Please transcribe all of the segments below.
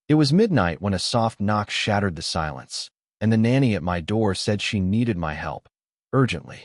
It was midnight when a soft knock shattered the silence, and the nanny at my door said she needed my help, urgently.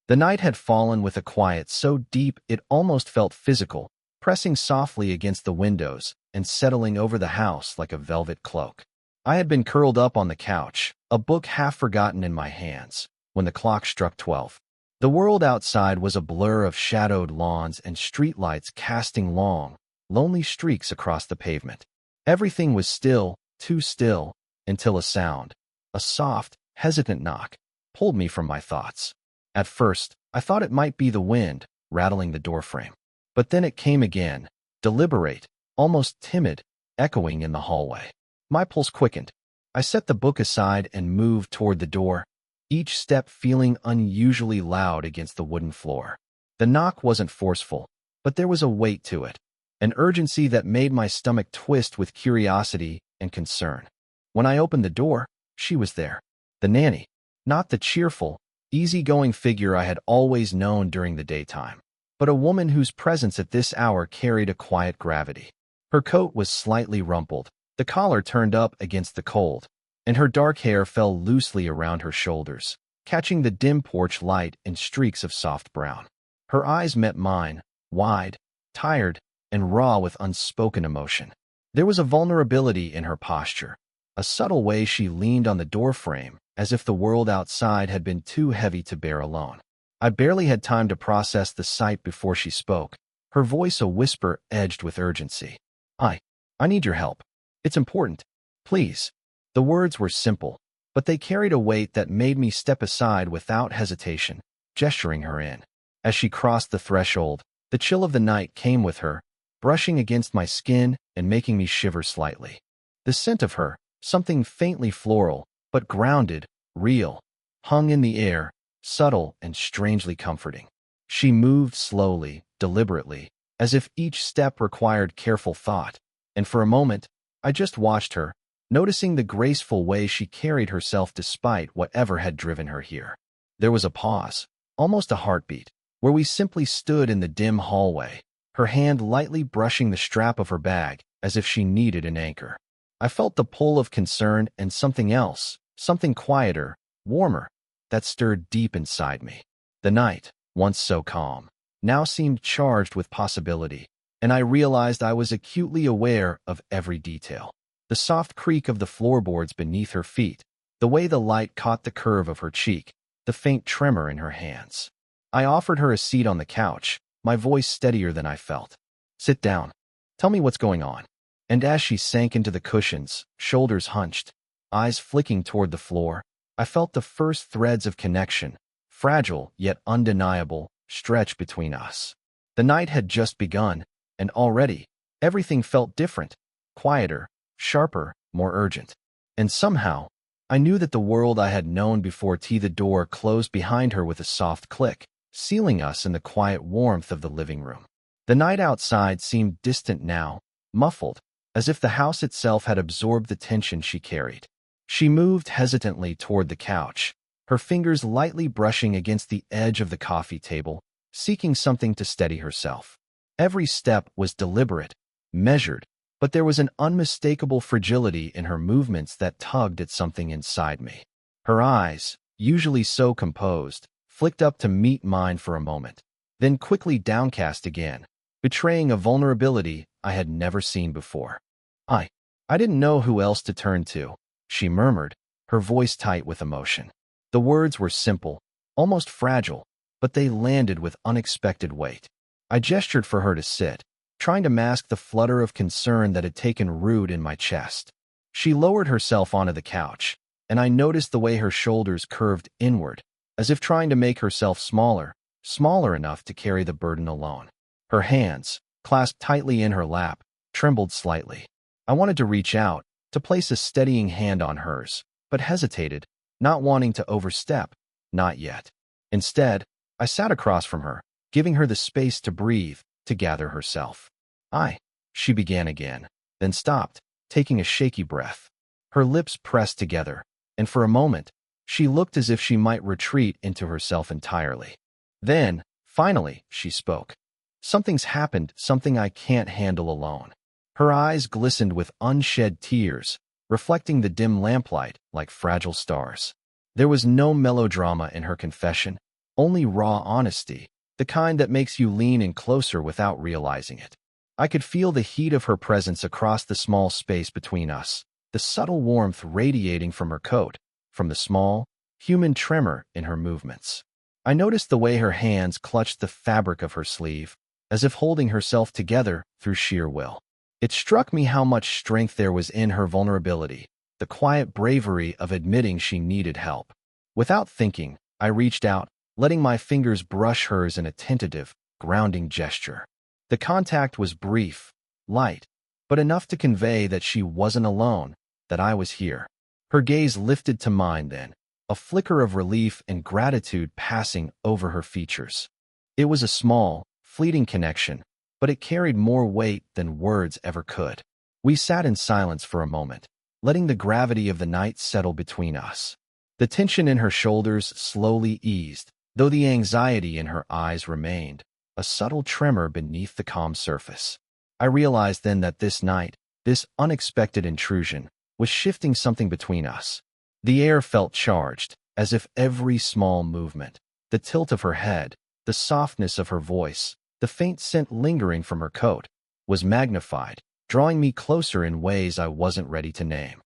The night had fallen with a quiet so deep it almost felt physical, pressing softly against the windows and settling over the house like a velvet cloak. I had been curled up on the couch, a book half forgotten in my hands, when the clock struck 12. The world outside was a blur of shadowed lawns and streetlights casting long, lonely streaks across the pavement. Everything was still, too still, until a soft, hesitant knock, pulled me from my thoughts. At first, I thought it might be the wind, rattling the doorframe. But then it came again, deliberate, almost timid, echoing in the hallway. My pulse quickened. I set the book aside and moved toward the door, each step feeling unusually loud against the wooden floor. The knock wasn't forceful, but there was a weight to it, an urgency that made my stomach twist with curiosity and concern. When I opened the door, she was there. The nanny, not the cheerful, easygoing figure I had always known during the daytime, but a woman whose presence at this hour carried a quiet gravity. Her coat was slightly rumpled, the collar turned up against the cold, and her dark hair fell loosely around her shoulders, catching the dim porch light in streaks of soft brown. Her eyes met mine, wide, tired, and raw with unspoken emotion. There was a vulnerability in her posture, a subtle way she leaned on the doorframe, as if the world outside had been too heavy to bear alone. I barely had time to process the sight before she spoke, her voice a whisper edged with urgency. I need your help. It's important. Please. The words were simple, but they carried a weight that made me step aside without hesitation, gesturing her in. As she crossed the threshold, the chill of the night came with her, brushing against my skin and making me shiver slightly. The scent of her, something faintly floral, but grounded, real, hung in the air, subtle and strangely comforting. She moved slowly, deliberately, as if each step required careful thought, and for a moment, I just watched her, noticing the graceful way she carried herself despite whatever had driven her here. There was a pause, almost a heartbeat, where we simply stood in the dim hallway, her hand lightly brushing the strap of her bag as if she needed an anchor. I felt the pull of concern and something else, something quieter, warmer, that stirred deep inside me. The night, once so calm, now seemed charged with possibility, and I realized I was acutely aware of every detail. The soft creak of the floorboards beneath her feet, the way the light caught the curve of her cheek, the faint tremor in her hands. I offered her a seat on the couch, my voice steadier than I felt. Sit down. Tell me what's going on. And as she sank into the cushions, shoulders hunched, eyes flicking toward the floor, I felt the first threads of connection, fragile yet undeniable, stretch between us. The night had just begun, and already, everything felt different, quieter, sharper, more urgent. And somehow, I knew that the world I had known before the door closed behind her with a soft click, sealing us in the quiet warmth of the living room. The night outside seemed distant now, muffled, as if the house itself had absorbed the tension she carried. She moved hesitantly toward the couch, her fingers lightly brushing against the edge of the coffee table, seeking something to steady herself. Every step was deliberate, measured, but there was an unmistakable fragility in her movements that tugged at something inside me. Her eyes, usually so composed, flicked up to meet mine for a moment, then quickly downcast again, betraying a vulnerability I had never seen before. I didn't know who else to turn to, she murmured, her voice tight with emotion. The words were simple, almost fragile, but they landed with unexpected weight. I gestured for her to sit, trying to mask the flutter of concern that had taken root in my chest. She lowered herself onto the couch, and I noticed the way her shoulders curved inward, as if trying to make herself smaller enough to carry the burden alone. Her hands, clasped tightly in her lap, trembled slightly. I wanted to reach out, to place a steadying hand on hers, but hesitated, not wanting to overstep, not yet. Instead, I sat across from her, giving her the space to breathe, to gather herself. She began again, then stopped, taking a shaky breath. Her lips pressed together, and for a moment, she looked as if she might retreat into herself entirely. Then, finally, she spoke. Something's happened, something I can't handle alone. Her eyes glistened with unshed tears, reflecting the dim lamplight like fragile stars. There was no melodrama in her confession, only raw honesty, the kind that makes you lean in closer without realizing it. I could feel the heat of her presence across the small space between us, the subtle warmth radiating from her coat, from the small, human tremor in her movements. I noticed the way her hands clutched the fabric of her sleeve, as if holding herself together through sheer will. It struck me how much strength there was in her vulnerability, the quiet bravery of admitting she needed help. Without thinking, I reached out, letting my fingers brush hers in a tentative, grounding gesture. The contact was brief, light, but enough to convey that she wasn't alone, that I was here. Her gaze lifted to mine then, a flicker of relief and gratitude passing over her features. It was a small, fleeting connection, but it carried more weight than words ever could. We sat in silence for a moment, letting the gravity of the night settle between us. The tension in her shoulders slowly eased, though the anxiety in her eyes remained, a subtle tremor beneath the calm surface. I realized then that this night, this unexpected intrusion, was shifting something between us. The air felt charged, as if every small movement, the tilt of her head, the softness of her voice, the faint scent lingering from her coat, was magnified, drawing me closer in ways I wasn't ready to name.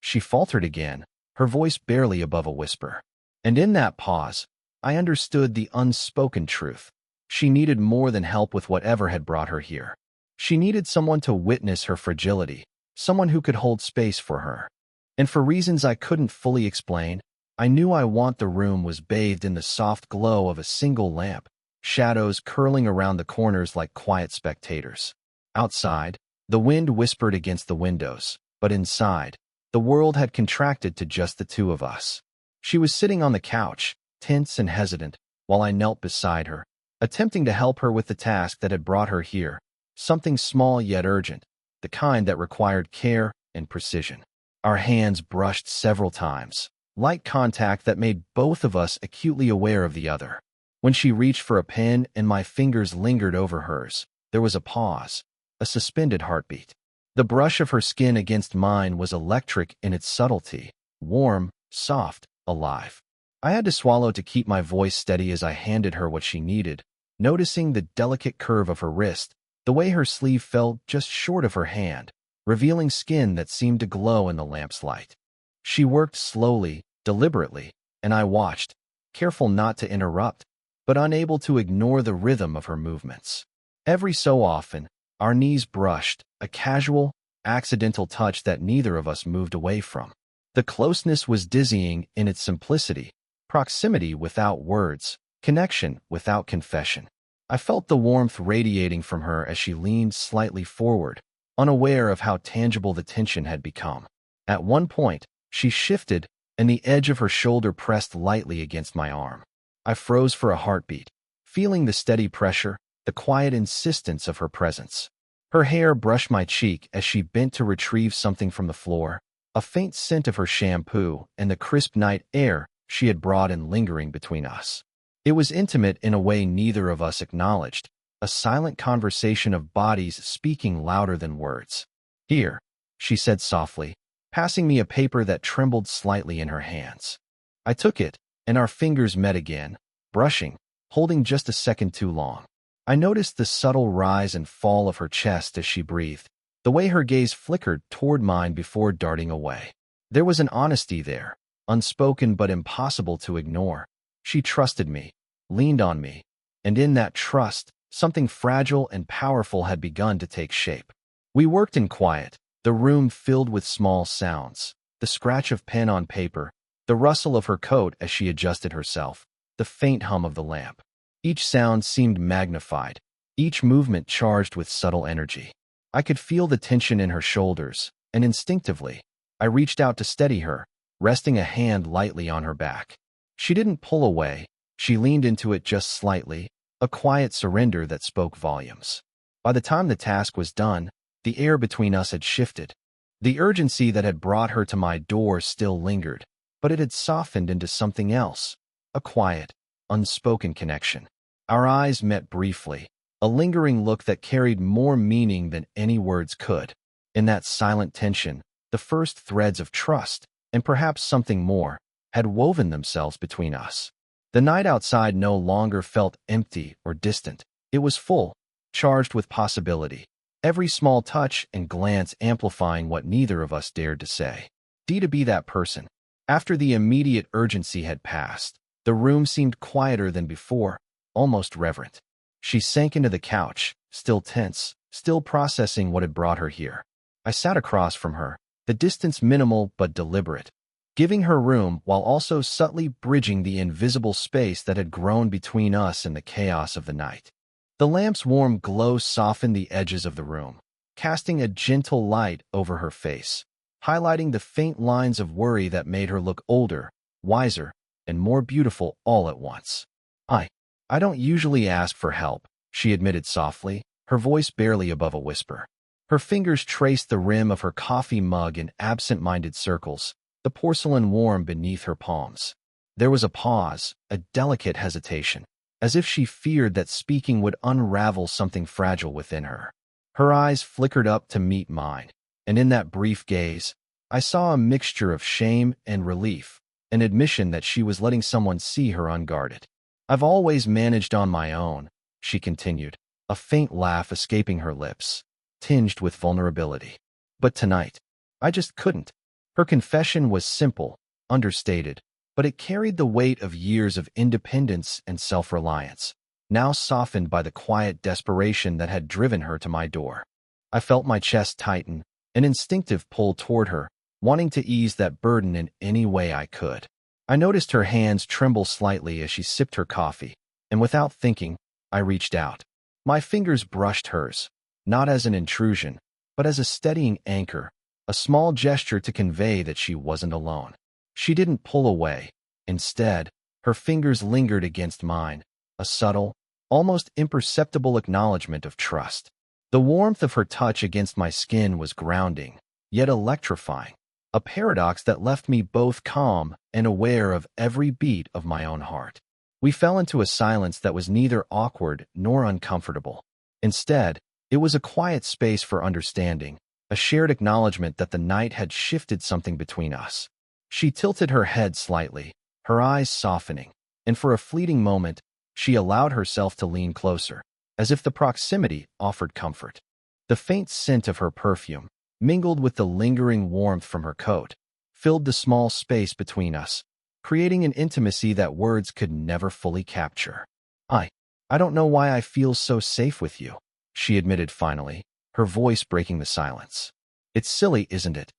She faltered again, her voice barely above a whisper. And in that pause, I understood the unspoken truth. She needed more than help with whatever had brought her here. She needed someone to witness her fragility, someone who could hold space for her. And for reasons I couldn't fully explain, I knew the room was bathed in the soft glow of a single lamp, shadows curling around the corners like quiet spectators. Outside, the wind whispered against the windows, but inside, the world had contracted to just the two of us. She was sitting on the couch, tense and hesitant, while I knelt beside her, attempting to help her with the task that had brought her here, something small yet urgent, the kind that required care and precision. Our hands brushed several times, light contact that made both of us acutely aware of the other. When she reached for a pen and my fingers lingered over hers, there was a pause, a suspended heartbeat. The brush of her skin against mine was electric in its subtlety, warm, soft, alive. I had to swallow to keep my voice steady as I handed her what she needed, noticing the delicate curve of her wrist, the way her sleeve fell just short of her hand, revealing skin that seemed to glow in the lamp's light. She worked slowly, deliberately, and I watched, careful not to interrupt, but unable to ignore the rhythm of her movements. Every so often, our knees brushed, a casual, accidental touch that neither of us moved away from. The closeness was dizzying in its simplicity, proximity without words, connection without confession. I felt the warmth radiating from her as she leaned slightly forward, unaware of how tangible the tension had become. At one point, she shifted, and the edge of her shoulder pressed lightly against my arm. I froze for a heartbeat, feeling the steady pressure, the quiet insistence of her presence. Her hair brushed my cheek as she bent to retrieve something from the floor, a faint scent of her shampoo and the crisp night air she had brought in lingering between us. It was intimate in a way neither of us acknowledged, a silent conversation of bodies speaking louder than words. "Here," she said softly, passing me a paper that trembled slightly in her hands. I took it, and our fingers met again, brushing, holding just a second too long. I noticed the subtle rise and fall of her chest as she breathed, the way her gaze flickered toward mine before darting away. There was an honesty there, unspoken but impossible to ignore. She trusted me, leaned on me, and in that trust, something fragile and powerful had begun to take shape. We worked in quiet, the room filled with small sounds, the scratch of pen on paper, the rustle of her coat as she adjusted herself, the faint hum of the lamp. Each sound seemed magnified, each movement charged with subtle energy. I could feel the tension in her shoulders, and instinctively, I reached out to steady her, resting a hand lightly on her back. She didn't pull away, she leaned into it just slightly, a quiet surrender that spoke volumes. By the time the task was done, the air between us had shifted. The urgency that had brought her to my door still lingered, but it had softened into something else, a quiet, unspoken connection. Our eyes met briefly, a a lingering look that carried more meaning than any words could. In that silent tension, the first threads of trust, and perhaps something more, had woven themselves between us. The night outside no longer felt empty or distant. It was full, charged with possibility, every small touch and glance amplifying what neither of us dared to say. To be that person. After the immediate urgency had passed, the room seemed quieter than before, almost reverent. She sank into the couch, still tense, still processing what had brought her here. I sat across from her, the distance minimal but deliberate, giving her room while also subtly bridging the invisible space that had grown between us and the chaos of the night. The lamp's warm glow softened the edges of the room, casting a gentle light over her face, highlighting the faint lines of worry that made her look older, wiser, and more beautiful all at once. I don't usually ask for help, she admitted softly, her voice barely above a whisper. Her fingers traced the rim of her coffee mug in absent-minded circles, the porcelain warm beneath her palms. There was a pause, a delicate hesitation, as if she feared that speaking would unravel something fragile within her. Her eyes flickered up to meet mine, and in that brief gaze, I saw a mixture of shame and relief, an admission that she was letting someone see her unguarded. I've always managed on my own, she continued, a faint laugh escaping her lips, tinged with vulnerability. But tonight, I just couldn't. Her confession was simple, understated, but it carried the weight of years of independence and self-reliance, now softened by the quiet desperation that had driven her to my door. I felt my chest tighten, an instinctive pull toward her, wanting to ease that burden in any way I could. I noticed her hands tremble slightly as she sipped her coffee, and without thinking, I reached out. My fingers brushed hers, not as an intrusion, but as a steadying anchor, a small gesture to convey that she wasn't alone. She didn't pull away. Instead, her fingers lingered against mine, a subtle, almost imperceptible acknowledgement of trust. The warmth of her touch against my skin was grounding, yet electrifying, a paradox that left me both calm and aware of every beat of my own heart. We fell into a silence that was neither awkward nor uncomfortable. Instead, it was a quiet space for understanding, a shared acknowledgement that the night had shifted something between us. She tilted her head slightly, her eyes softening, and for a fleeting moment, she allowed herself to lean closer, as if the proximity offered comfort. The faint scent of her perfume, mingled with the lingering warmth from her coat, filled the small space between us, creating an intimacy that words could never fully capture. I don't know why I feel so safe with you, she admitted finally, her voice breaking the silence. It's silly, isn't it?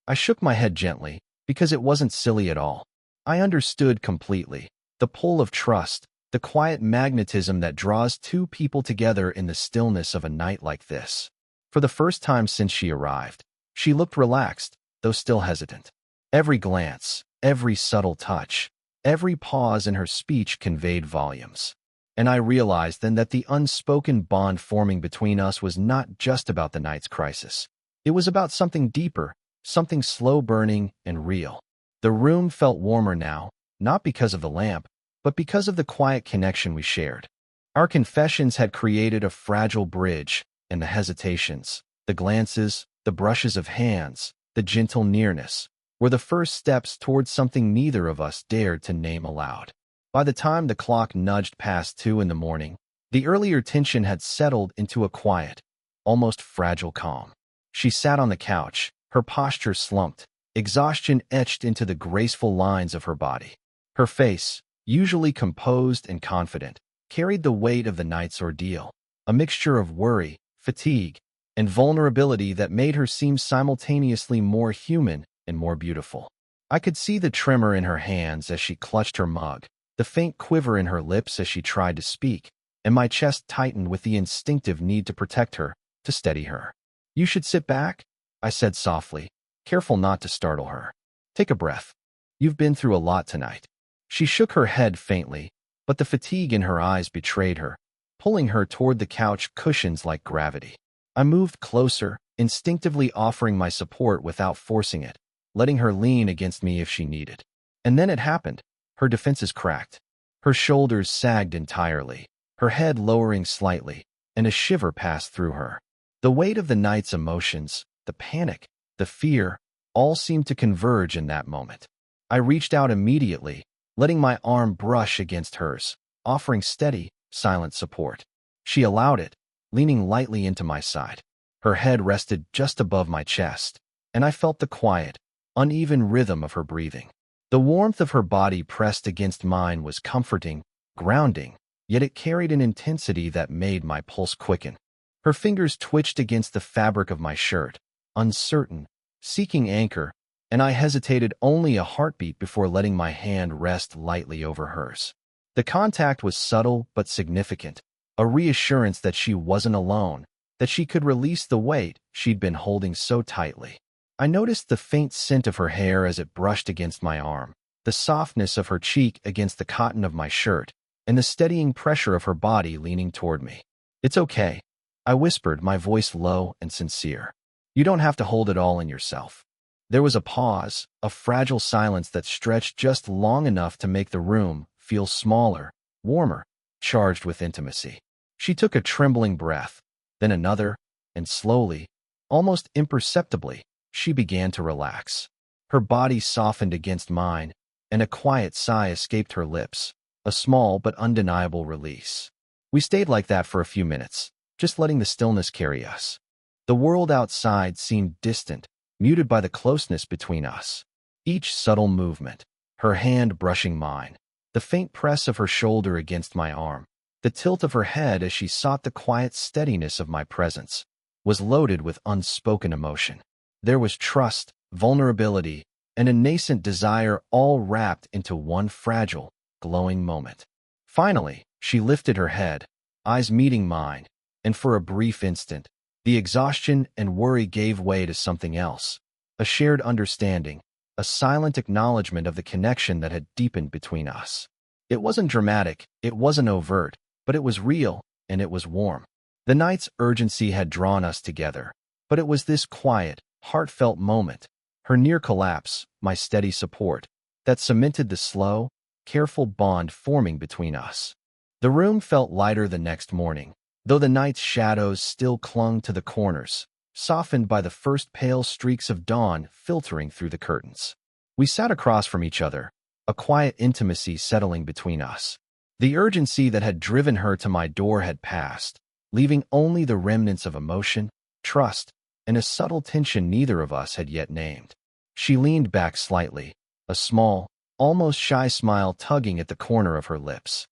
I shook my head gently, because it wasn't silly at all. I understood completely. The pull of trust, the quiet magnetism that draws two people together in the stillness of a night like this. For the first time since she arrived, she looked relaxed, though still hesitant. Every glance, every subtle touch, every pause in her speech conveyed volumes. And I realized then that the unspoken bond forming between us was not just about the night's crisis. It was about something deeper, something slow-burning and real. The room felt warmer now, not because of the lamp, but because of the quiet connection we shared. Our confessions had created a fragile bridge, and the hesitations, the glances, the brushes of hands, the gentle nearness, were the first steps towards something neither of us dared to name aloud. By the time the clock nudged past 2 in the morning, the earlier tension had settled into a quiet, almost fragile calm. She sat on the couch, her posture slumped, exhaustion etched into the graceful lines of her body. Her face, usually composed and confident, carried the weight of the night's ordeal, a mixture of worry, fatigue, and vulnerability that made her seem simultaneously more human and more beautiful. I could see the tremor in her hands as she clutched her mug, the faint quiver in her lips as she tried to speak, and my chest tightened with the instinctive need to protect her, to steady her. "You should sit back," I said softly, careful not to startle her. "Take a breath. You've been through a lot tonight." She shook her head faintly, but the fatigue in her eyes betrayed her, pulling her toward the couch cushions like gravity. I moved closer, instinctively offering my support without forcing it, letting her lean against me if she needed. And then it happened. Her defenses cracked. Her shoulders sagged entirely, her head lowering slightly, and a shiver passed through her. The weight of the night's emotions, the panic, the fear, all seemed to converge in that moment. I reached out immediately, letting my arm brush against hers, offering steady, silent support. She allowed it, leaning lightly into my side. Her head rested just above my chest, and I felt the quiet, uneven rhythm of her breathing. The warmth of her body pressed against mine was comforting, grounding, yet it carried an intensity that made my pulse quicken. Her fingers twitched against the fabric of my shirt, uncertain, seeking anchor, and I hesitated only a heartbeat before letting my hand rest lightly over hers. The contact was subtle but significant, a reassurance that she wasn't alone, that she could release the weight she'd been holding so tightly. I noticed the faint scent of her hair as it brushed against my arm, the softness of her cheek against the cotton of my shirt, and the steadying pressure of her body leaning toward me. "It's okay," I whispered, my voice low and sincere. "You don't have to hold it all in yourself." There was a pause, a fragile silence that stretched just long enough to make the room feel smaller, warmer, charged with intimacy. She took a trembling breath, then another, and slowly, almost imperceptibly, she began to relax. Her body softened against mine, and a quiet sigh escaped her lips, a small but undeniable release. We stayed like that for a few minutes, just letting the stillness carry us. The world outside seemed distant, muted by the closeness between us. Each subtle movement, her hand brushing mine, the faint press of her shoulder against my arm, the tilt of her head as she sought the quiet steadiness of my presence, was loaded with unspoken emotion. There was trust, vulnerability, and a nascent desire all wrapped into one fragile, glowing moment. Finally, she lifted her head, eyes meeting mine, and for a brief instant, the exhaustion and worry gave way to something else, a shared understanding, a silent acknowledgement of the connection that had deepened between us. It wasn't dramatic, it wasn't overt, but it was real, and it was warm. The night's urgency had drawn us together, but it was this quiet, heartfelt moment, her near collapse, my steady support, that cemented the slow, careful bond forming between us. The room felt lighter the next morning, though the night's shadows still clung to the corners, softened by the first pale streaks of dawn filtering through the curtains. We sat across from each other, a quiet intimacy settling between us. The urgency that had driven her to my door had passed, leaving only the remnants of emotion, trust, and a subtle tension neither of us had yet named. She leaned back slightly, a small, almost shy smile tugging at the corner of her lips.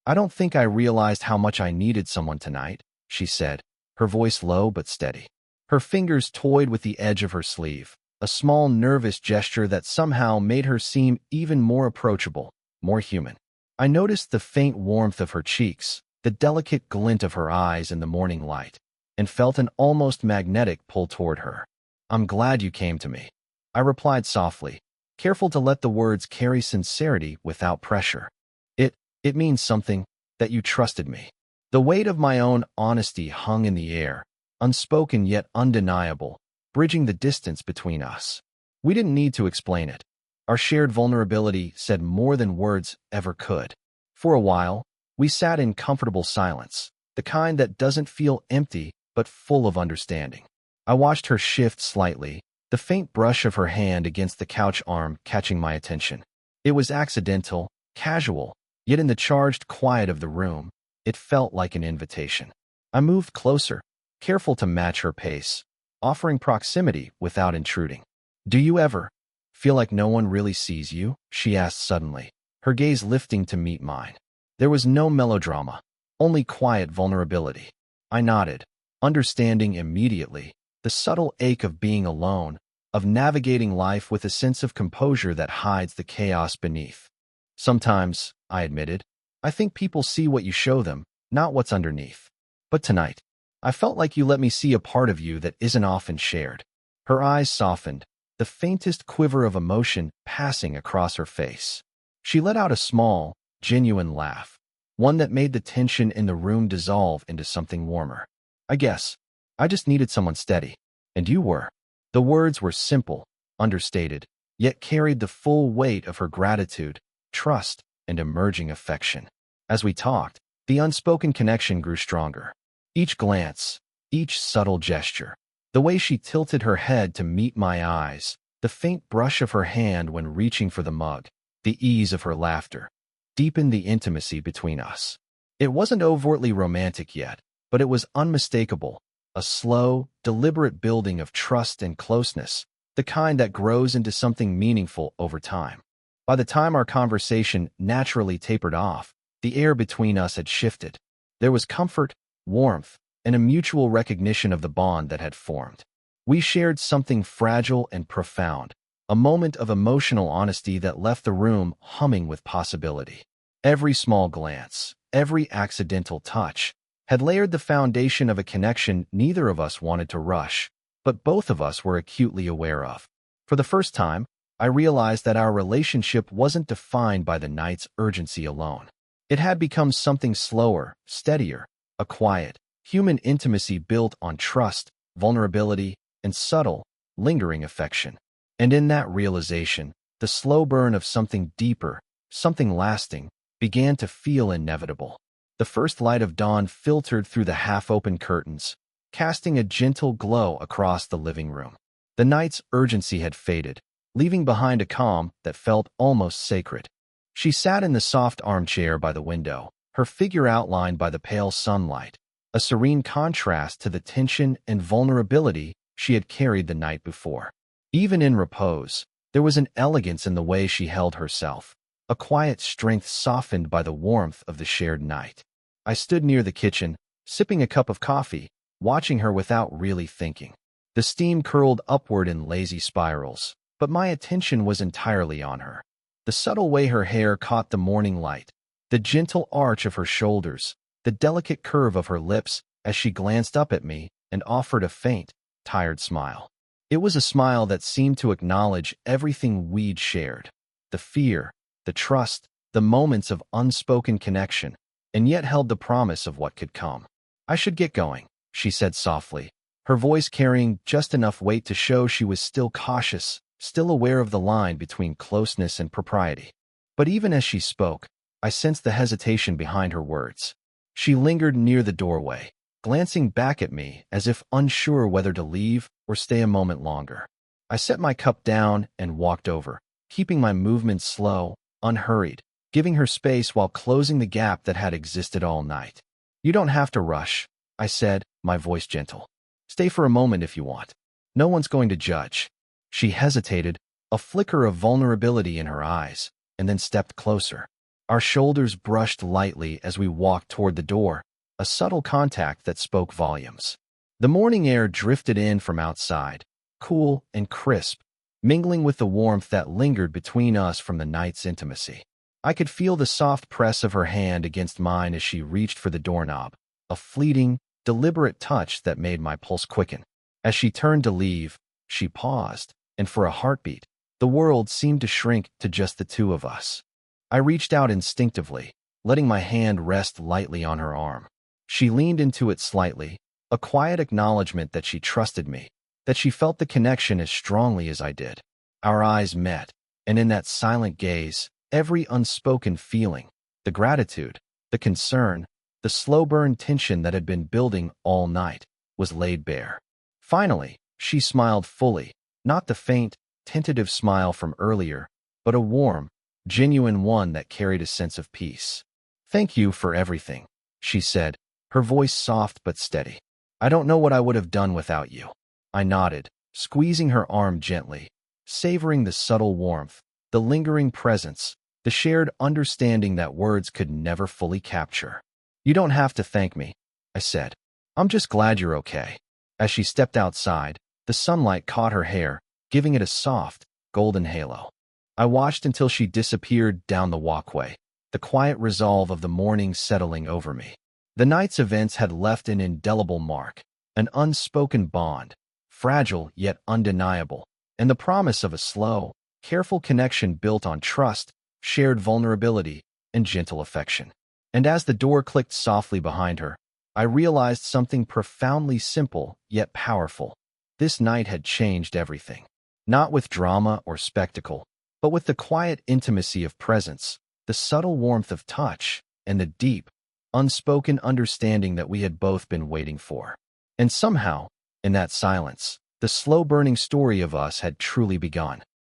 I don't think I realized how much I needed someone tonight," she said, her voice low but steady. Her fingers toyed with the edge of her sleeve, a small nervous gesture that somehow made her seem even more approachable, more human. I noticed the faint warmth of her cheeks, the delicate glint of her eyes in the morning light, and felt an almost magnetic pull toward her. "I'm glad you came to me," I replied softly, careful to let the words carry sincerity without pressure. It means something, that you trusted me." The weight of my own honesty hung in the air, unspoken yet undeniable, bridging the distance between us. We didn't need to explain it. Our shared vulnerability said more than words ever could. For a while, we sat in comfortable silence, the kind that doesn't feel empty but full of understanding. I watched her shift slightly, the faint brush of her hand against the couch arm catching my attention. It was accidental, casual, yet in the charged quiet of the room, it felt like an invitation. I moved closer, careful to match her pace, offering proximity without intruding. "Do you ever feel like no one really sees you?" she asked suddenly, her gaze lifting to meet mine. There was no melodrama, only quiet vulnerability. I nodded, understanding immediately the subtle ache of being alone, of navigating life with a sense of composure that hides the chaos beneath. "Sometimes," I admitted, "I think people see what you show them, not what's underneath. But tonight, I felt like you let me see a part of you that isn't often shared." Her eyes softened, the faintest quiver of emotion passing across her face. She let out a small, genuine laugh, one that made the tension in the room dissolve into something warmer. "I guess I just needed someone steady, and you were." The words were simple, understated, yet carried the full weight of her gratitude, trust, and emerging affection. As we talked, the unspoken connection grew stronger. Each glance, each subtle gesture, the way she tilted her head to meet my eyes, the faint brush of her hand when reaching for the mug, the ease of her laughter, deepened the intimacy between us. It wasn't overtly romantic yet, but it was unmistakable, a slow, deliberate building of trust and closeness, the kind that grows into something meaningful over time. By the time our conversation naturally tapered off, the air between us had shifted. There was comfort, warmth, and a mutual recognition of the bond that had formed. We shared something fragile and profound, a moment of emotional honesty that left the room humming with possibility. Every small glance, every accidental touch, had layered the foundation of a connection neither of us wanted to rush, but both of us were acutely aware of. For the first time, I realized that our relationship wasn't defined by the night's urgency alone. It had become something slower, steadier, a quiet, human intimacy built on trust, vulnerability, and subtle, lingering affection. And in that realization, the slow burn of something deeper, something lasting, began to feel inevitable. The first light of dawn filtered through the half-open curtains, casting a gentle glow across the living room. The night's urgency had faded, leaving behind a calm that felt almost sacred. She sat in the soft armchair by the window, her figure outlined by the pale sunlight, a serene contrast to the tension and vulnerability she had carried the night before. Even in repose, there was an elegance in the way she held herself, a quiet strength softened by the warmth of the shared night. I stood near the kitchen, sipping a cup of coffee, watching her without really thinking. The steam curled upward in lazy spirals, but my attention was entirely on her. The subtle way her hair caught the morning light, the gentle arch of her shoulders, the delicate curve of her lips as she glanced up at me and offered a faint, tired smile. It was a smile that seemed to acknowledge everything we'd shared, the fear, the trust, the moments of unspoken connection, and yet held the promise of what could come. "I should get going," she said softly, her voice carrying just enough weight to show she was still cautious, still aware of the line between closeness and propriety. But even as she spoke, I sensed the hesitation behind her words. She lingered near the doorway, glancing back at me as if unsure whether to leave or stay a moment longer. I set my cup down and walked over, keeping my movements slow, unhurried, giving her space while closing the gap that had existed all night. "You don't have to rush," I said, my voice gentle. "Stay for a moment if you want. No one's going to judge." She hesitated, a flicker of vulnerability in her eyes, and then stepped closer. Our shoulders brushed lightly as we walked toward the door, a subtle contact that spoke volumes. The morning air drifted in from outside, cool and crisp, mingling with the warmth that lingered between us from the night's intimacy. I could feel the soft press of her hand against mine as she reached for the doorknob, a fleeting, deliberate touch that made my pulse quicken. As she turned to leave, she paused, and for a heartbeat, the world seemed to shrink to just the two of us. I reached out instinctively, letting my hand rest lightly on her arm. She leaned into it slightly, a quiet acknowledgement that she trusted me, that she felt the connection as strongly as I did. Our eyes met, and in that silent gaze, every unspoken feeling, the gratitude, the concern, the slow-burn tension that had been building all night, was laid bare. Finally, she smiled fully, not the faint, tentative smile from earlier, but a warm, genuine one that carried a sense of peace. "Thank you for everything," she said, her voice soft but steady. "I don't know what I would have done without you." I nodded, squeezing her arm gently, savoring the subtle warmth, the lingering presence, the shared understanding that words could never fully capture. "You don't have to thank me," I said. "I'm just glad you're okay." As she stepped outside, the sunlight caught her hair, giving it a soft, golden halo. I watched until she disappeared down the walkway, the quiet resolve of the morning settling over me. The night's events had left an indelible mark, an unspoken bond, fragile yet undeniable, and the promise of a slow, careful connection built on trust, shared vulnerability, and gentle affection. And as the door clicked softly behind her, I realized something profoundly simple yet powerful. This night had changed everything. Not with drama or spectacle, but with the quiet intimacy of presence, the subtle warmth of touch, and the deep, unspoken understanding that we had both been waiting for. And somehow, in that silence, the slow-burning story of us had truly begun.